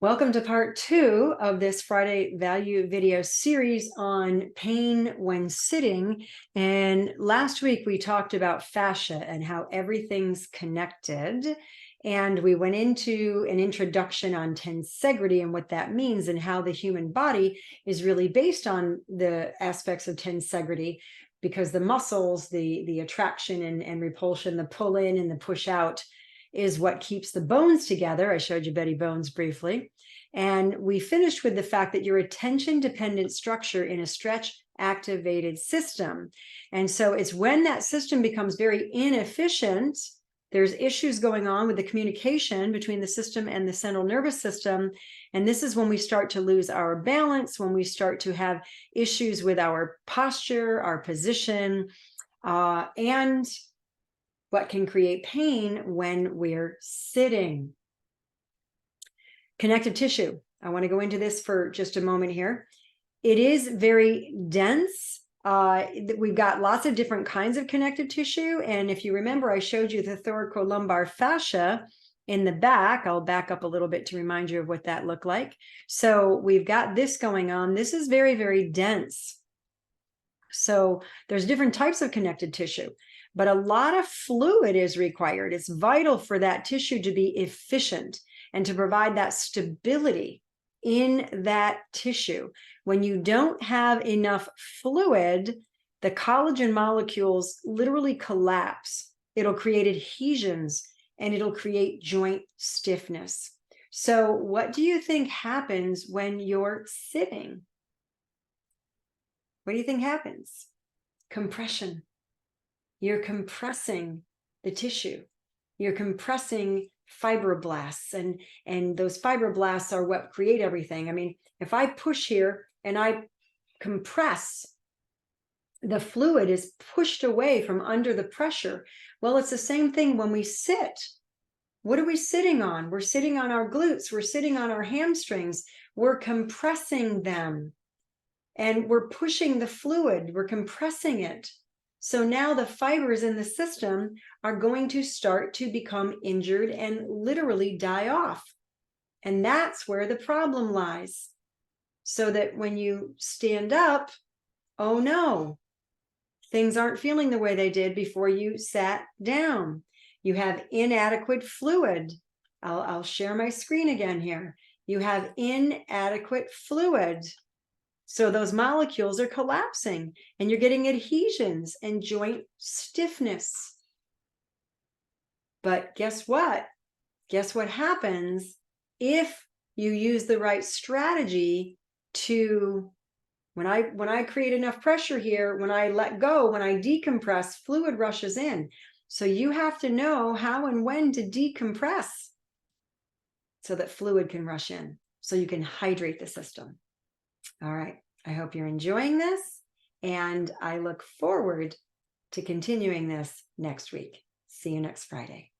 Welcome to part 2 of this Friday value video series on pain when sitting. And last week we talked about fascia and how everything's connected. And we went into an introduction on tensegrity and what that means and how the human body is really based on the aspects of tensegrity, because the muscles, the attraction and repulsion, the pull in and the push out is what keeps the bones together. I showed you Betty Bones briefly. And we finished with the fact that you're a tension-dependent structure in a stretch-activated system. And so it's when that system becomes very inefficient, there's issues going on with the communication between the system and the central nervous system. And this is when we start to lose our balance, when we start to have issues with our posture, our position, and what can create pain when we're sitting. Connective tissue. I want to go into this for just a moment here. It is very dense. We've got lots of different kinds of connective tissue. And if you remember, I showed you the thoracolumbar fascia in the back. I'll back up a little bit to remind you of what that looked like. So we've got this going on. This is very, very dense. So there's different types of connective tissue, but a lot of fluid is required. It's vital for that tissue to be efficient and to provide that stability in that tissue. When you don't have enough fluid, the collagen molecules literally collapse. It'll create adhesions and it'll create joint stiffness. So what do you think happens when you're sitting? What do you think happens? Compression. You're compressing the tissue. You're compressing fibroblasts, and those fibroblasts are what create everything. I mean, if I push here and I compress, the fluid is pushed away from under the pressure. Well, it's the same thing when we sit. What are we sitting on? We're sitting on our glutes. We're sitting on our hamstrings. We're compressing them. And we're pushing the fluid, we're compressing it. So now the fibers in the system are going to start to become injured and literally die off. And that's where the problem lies. So that when you stand up, oh no, things aren't feeling the way they did before you sat down. You have inadequate fluid. I'll share my screen again here. You have inadequate fluid. So those molecules are collapsing and you're getting adhesions and joint stiffness. But guess what? Guess what happens if you use the right strategy to, when I create enough pressure here, when I let go, when I decompress, fluid rushes in. So you have to know how and when to decompress so that fluid can rush in, so you can hydrate the system. All right, I hope you're enjoying this, and I look forward to continuing this next week. See you next Friday.